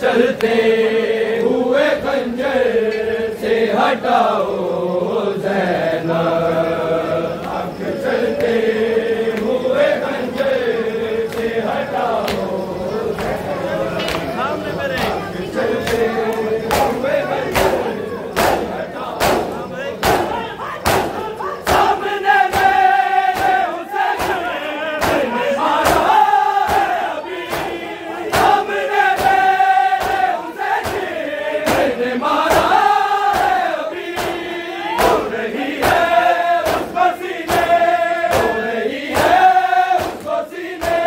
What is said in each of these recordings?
चलते हुए खंजर से हटाओ ज़ैनब, आँख चलते हुए खंजर से हटाओ ज़ैनब, आँख चलते हुए खंजर से हटाओ। सामने मेरे हुसैन ने मारा है अभी, सामने मेरे हुसैन ने मारा है अभी, हो रही है उसको सीने, हो रही है उसको सीने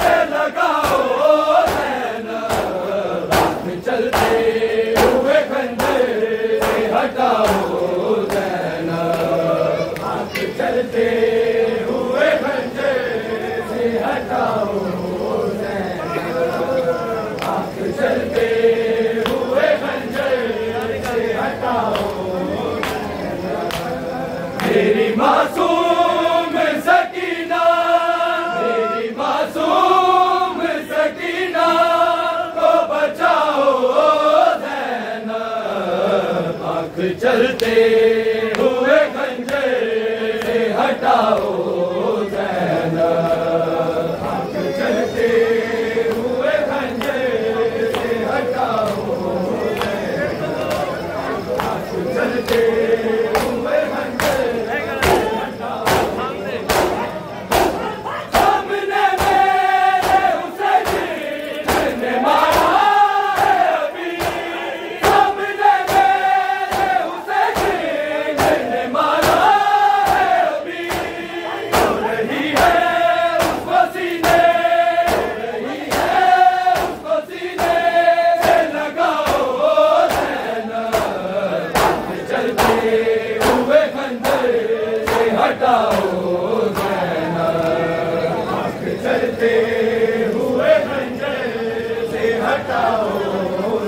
से लगाओ ज़ैनब, आँख चलते हुए खंजर से हटाओ ज़ैनब, आँख चलते हुए खंजर से हटाओ ज़ैनब, आँख चलते हुए खंजर से हटाओ ज़ैनब। मेरी मासूम सकीना, मेरी मासूम सकीना को बचाओ ज़ैनब, आँख चलते हुए खंजर से हटाओ ज़ैनब, आँख चलते हुए खंजर से हटाओ ज़ैनब, आँख चलते हुए खंजर से हटाओ। सामने मेरे हुसैन ने मारा है अभी, सामने मेरे हुसैन ने मारा है अभी, हो रही है उसको सीने, हो रही है उसको सीने से लगाओ ज़ैनब, आँख चलते हुए खंजर से हटाओ ज़ैनब, आँख चलते हुए खंजर से हटाओ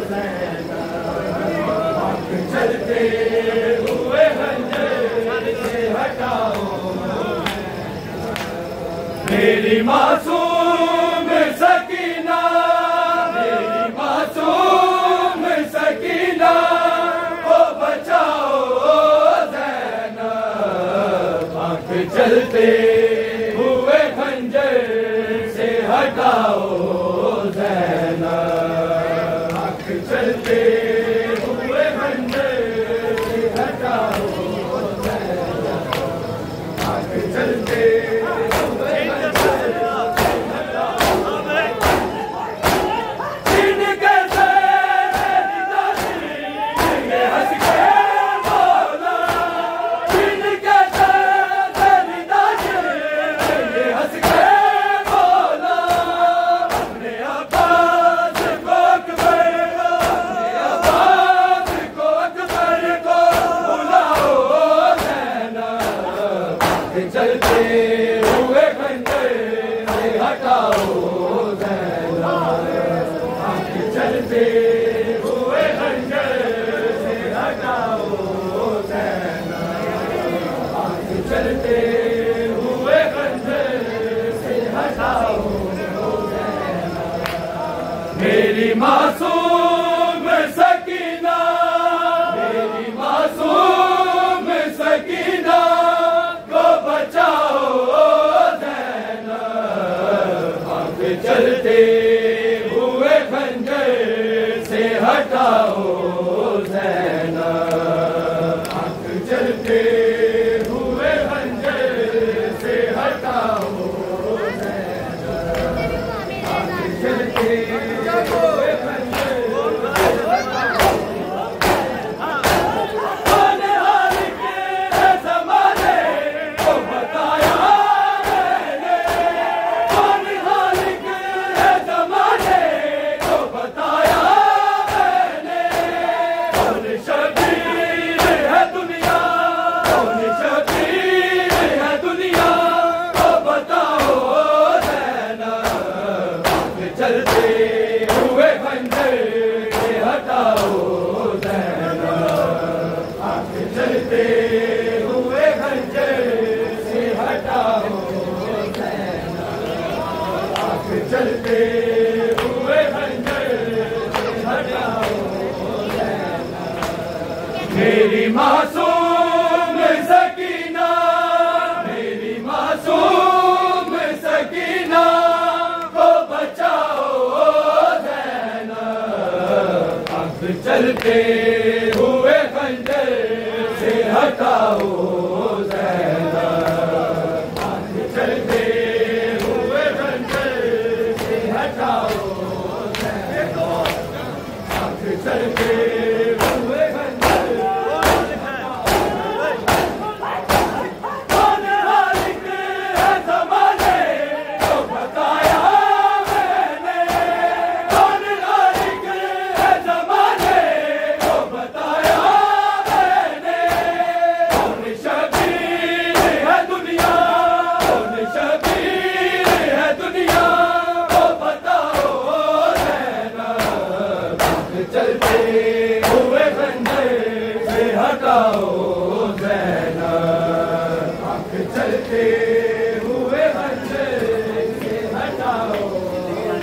ज़ैनब, आँख चलते हुए खंजर से हटाओ। मेरी मासूम सकीना, मेरी मासूम सकीना को बचाओ ज़ैनब, आँख चलते हुए खंजर से हटाओ ज़ैनब, आँख चलते हुए खंजर से हटाओ ज़ैनब, आँख चलते हुए खंजर से हटाओ। जिनके तेरी दादी ये हंस के बोला, जिनके तेरी दादी ये हंस के बोला, अपने अब्बास को अकबर, अपने अब्बास को अकबर को बुलाओ ज़ैनब, आँख चलते हुए खंजर से हटाओ ज़ैनब, आँख चलते हुए खंजर से हटाओ ज़ैनब, आँख चलते हुए खंजर से हटाओ ज़ैनब। मेरी मासूम सकीना, मेरी मासूम सकीना को बचाओ ज़ैनब, आँख चलते हुए खंजर से हटाओ ज़ैनब, आँख चलते हुए खंजर से हटाओ ज़ैनब, आँख चलते हुए खंजर से हटाओ। आने वाले के ज़माने को बताया मैंने, आने वाले के ज़माने को बताया मैंने, कौन शबीर है दुनिया, कौन शबीर है दुनिया को बताओ ज़ैनब, आँख चलते हुए खंजर से हटाओ ज़ैनब, आँख चलते हुए खंजर से हटाओ ज़ैनब, आँख चलते हुए खंजर से चलते हुए खंजर से हटाओ ज़ैनब, आंख चलते हुए खंजर से हटाओ ज़ैनब, आंख चलते हुए खंजर कौन हालिक है ज़माने को बताया मैंने, कौन हालिक है ज़माने को बताया मैंने, कौन शबीर है दुनिया, कौन शबीर है दुनिया को बताओ ज़ैनब, आंख चलते हुए खंजर से हटाओ ज़ैनब, आंख चलते हुए खंजर से हटाओ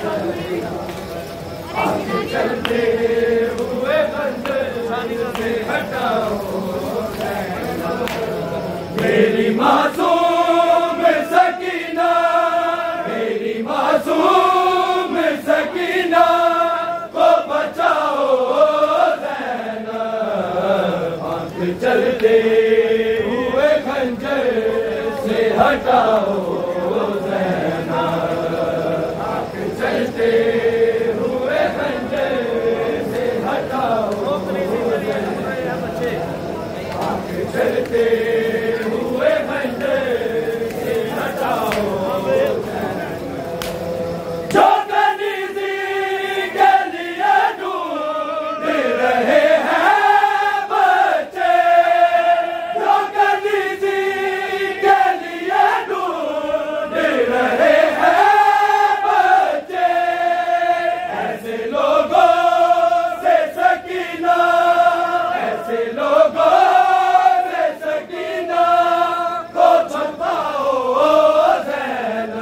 ज़ैनब, आंख चलते हुए खंजर से हटाओ ज़ैनब, मेरी मासूम सकीना, मेरी मासूम सकीना को बचाओ ज़ैनब, आंख चलते हुए खंजर से हटाओ ज़ैनब, आंख चलते हुए खंजर से हटाओ ज़ैनब, आंख चलते हुए खंजर से हटाओ ज़ैनब, जो कनीज़ी के लिए ढूंढ रहे हैं बच्चे, जो कनीज़ी के लिए ढूंढ रहे हैं बच्चे, ऐसे लोगों से सकीना, ऐसे लोगों से सकीना को छुपाओ ज़ैनब,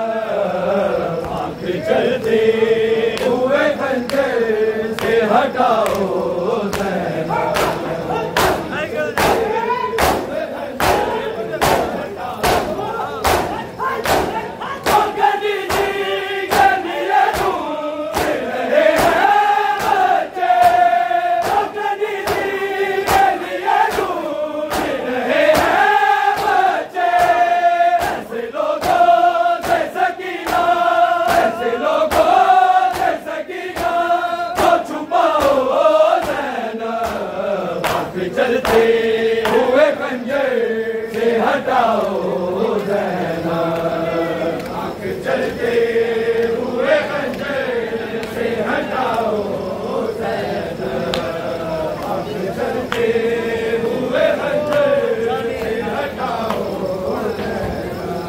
आंख चलते हुए खंजर से हटाओ ज़ैनब, जो कनीज़ी के लिए ढूंढ रहे हैं बच्चे, जो कनीज़ी के लिए ढूंढ रहे हैं बच्चे, ऐसे लोगों से सकीना, ऐसे लोगों से सकीना को छुपाओ ज़ैनब, आंख चलते हुए खंजर से हटाओ ज़ैनब, आंख चलते हुए खंजर से हटाओ ज़ैनब, आंख चलते हुए खंजर से हटाओ ज़ैनब,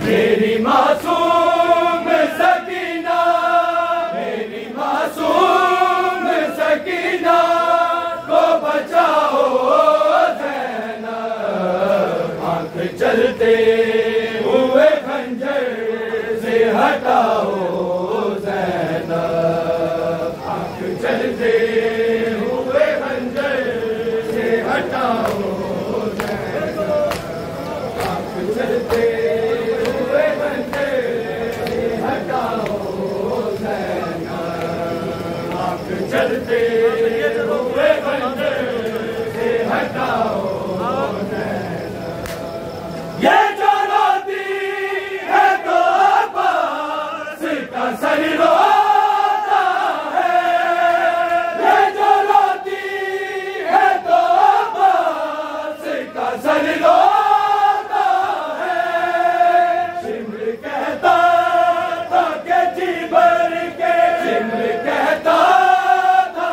मेरी मासूम सकीना, मेरी मासूम सकीना को बचाओ ज़ैनब, आंख चलते हुए खंजर से हटाओ ज़ैनब, आंख चलते हुए खंजर से हटाओ ज़ैनब, आंख चलते हुए खंजर से हटाओ ज़ैनब, आंख चलते हुए खंजर से हटाओ ज़ैनब, ये जो रोती है तो अब्बास का सर रोता है, ये जो रोती है तो अब्बास का सर रोता है, शिमर कहता था कि जी भर के, शिमर कहता था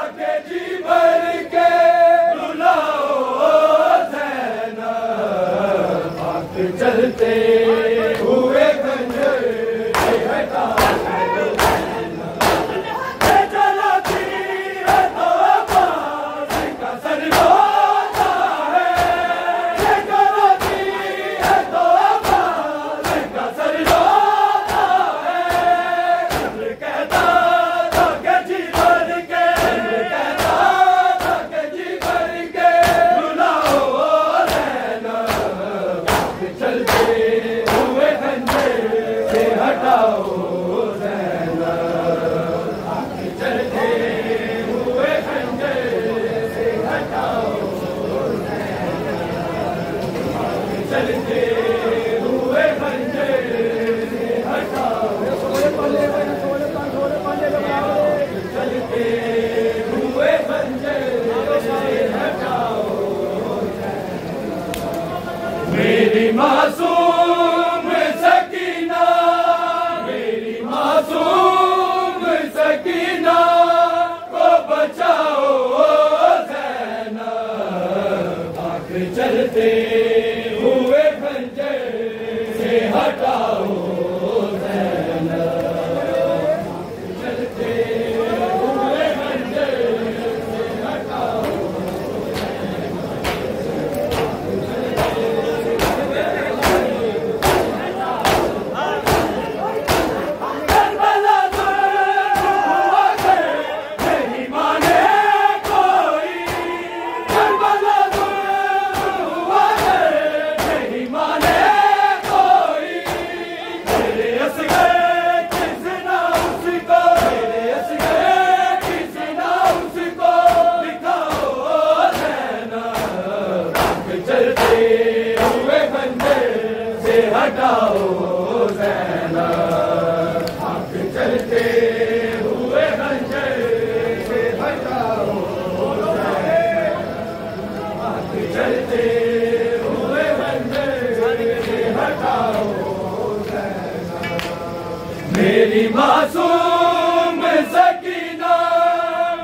मेरी मासूम सकीना,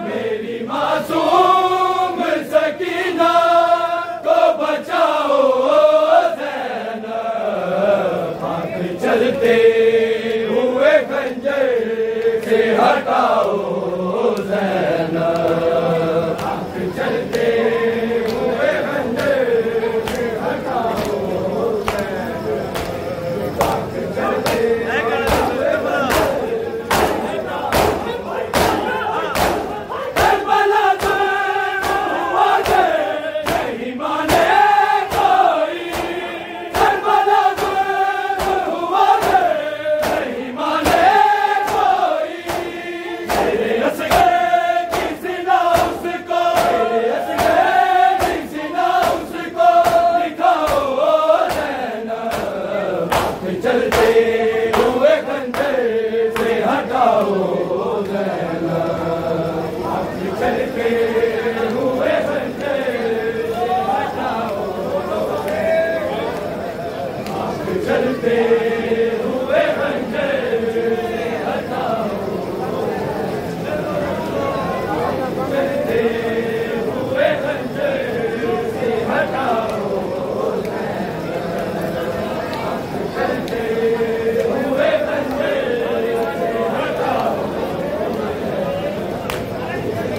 मेरी मासूम सकीना को बचाओ ज़ैनब, आँख चलते हुए खंजर से हटाओ ज़ैनब, आँख चलते हुए खंजर से हटाओ ज़ैनब, आँख चलते चलते हुए खंजर से हटाओ ज़ैनब, आँख चलते हुए खंजर से हटाओ ज़ैनब, आँख चलते हुए खंजर से हटाओ ज़ैनब, चलते हुए खंजर से हटाओ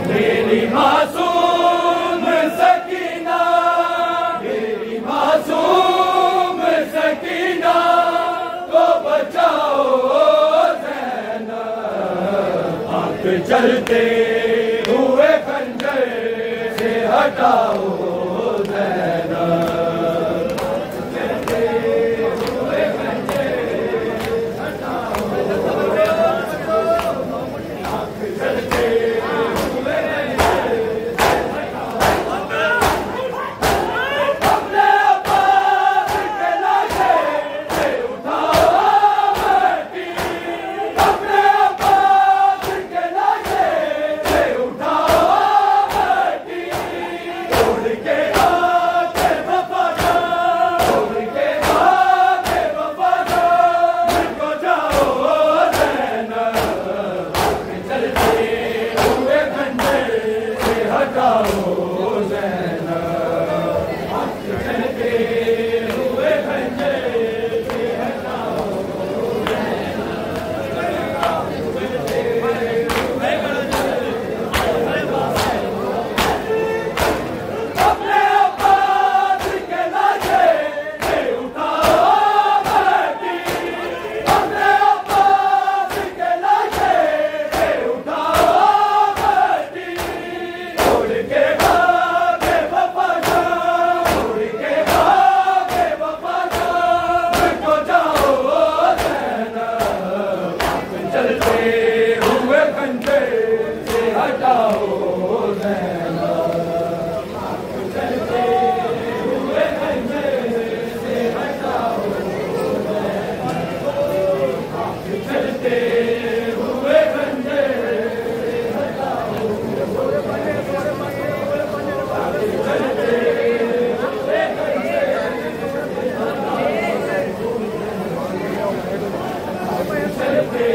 मेरी मासूम सकीना, मेरी मासूम सकीना को बचाओ ज़ैनब, आँख चलते हुए खंजर से हटाओ ज़ैनब, चलते हुए खंजर से हटाओ, आँख चलते चलते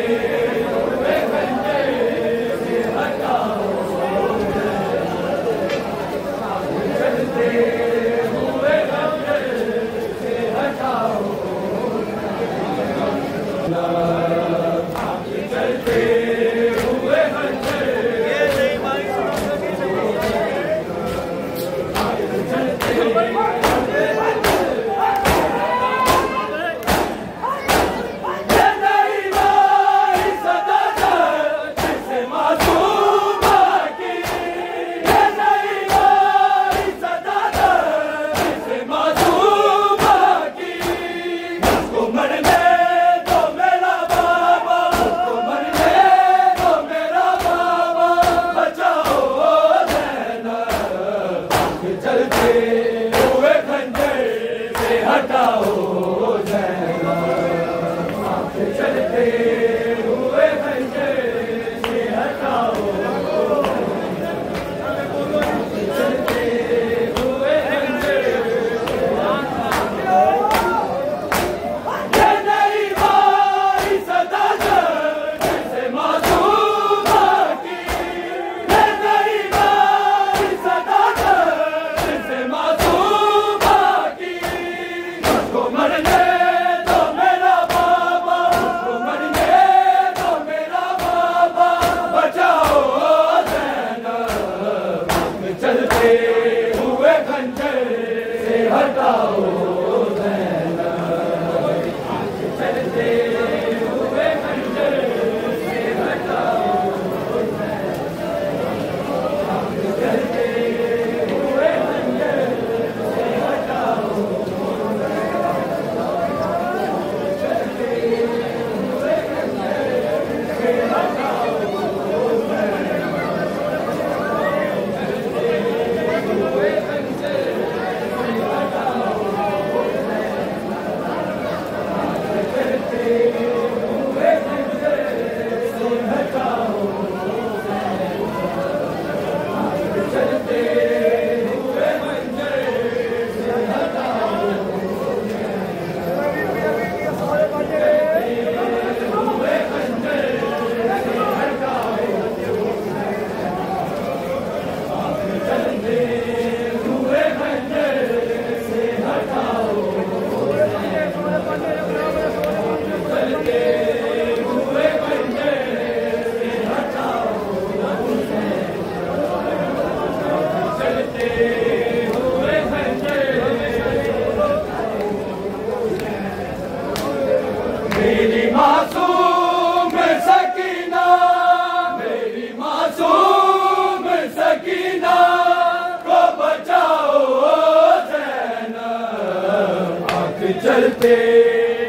चलते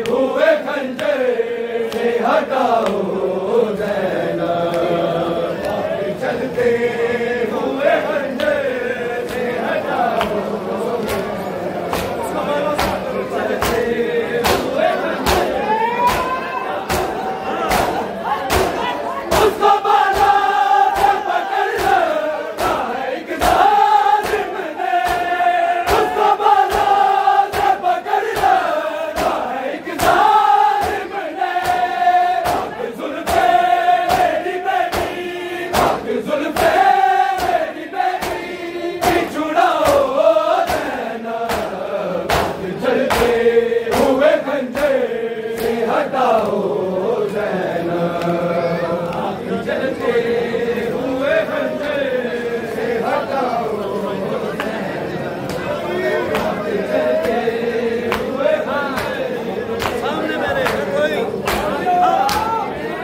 हुए खंजर से हटाओ ज़ैनब, चलते हुए खंजर से हटाओ, चलते हुए खंजर उसको बाला से पकड़ रखा है एक जालिम ने, उसको बाला से पकड़ रखा है एक जालिम ने। पाक जुल्फ़े मेरी बेटी, पाक जुल्फ़े मेरी बेटी की छुड़ाओ ज़ैनब, चलते हुए खंजर से हटाओ ज़ैनब, चलते हुए खंजर से हटाओ ज़ैनब, चलते हुए खंजर। सामने मेरे कोई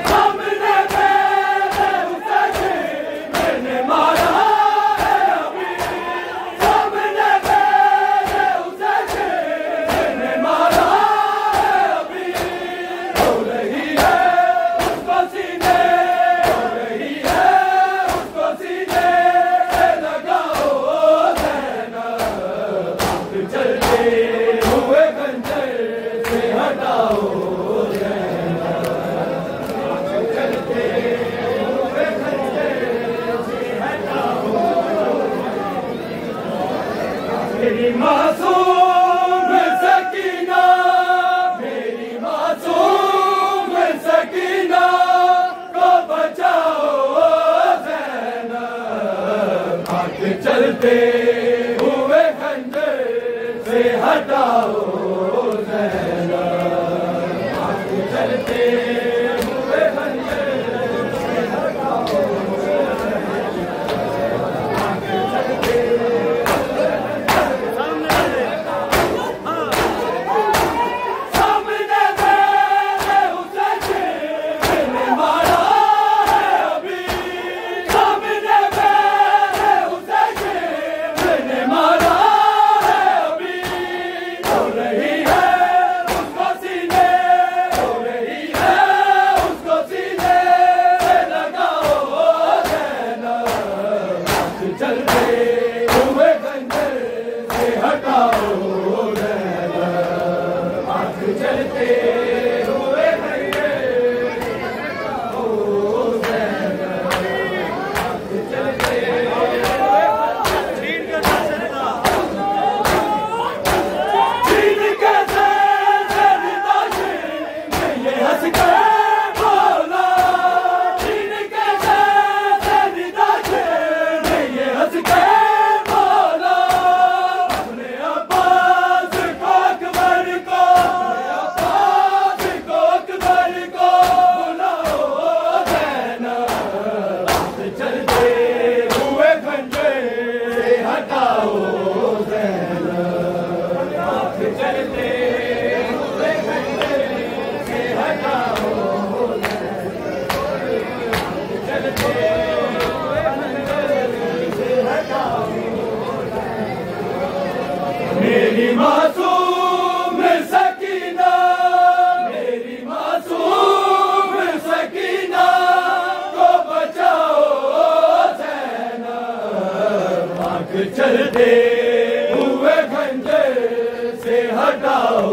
सामने मेरे उसे मैंने मारा है अभी, सामने मेरे उसे मैंने मारा है अभी, हो रही है उसको सीने, हो रही है उसको सीने से लगाओ ज़ैनब, चलते हुए खंजर से हटाओ ज़ैनब, चलते हुए खंजर से हटाओ। मेरी मासूम सकीना, मेरी मासूम सकीना को बचाओ ज़ैनब, आग चलते हुए खंजर से हटाओ ज़ैनब, आग चलते हुए खंजर से हटाओ, आग चलते सामने मेरे उसे मैंने मारा है अभी, सामने मेरे उसे मैंने मारा है अभी, हो रही है उसको सीने, हो रही है उसको सीने से लगाओ ज़ैनब, चलते हुए खंजर से हटाओ ज़ैनब, आग चलते हुए खंजर से हटाओ ज़ैनब, आग चलते हुए छीन के ज़ैनदाश ने ये हंस के बोला, छीन के ज़ैनदाश ने ये हंस के बोला, अपने अब्बास को अकबर को, अब्बास को अकबर को बुलाओ ज़ैनब, चलते हुए खंजर से हटाओ ज़ैनब, चलते हुए खंजर से हटाओ ज़ैनब, चलते हुए खंजर से हटाओ। मेरी मासूम सकीना, मेरी मासूम सकीना को बचाओ ज़ैनब, आग चलते हुए खंजर से हटाओ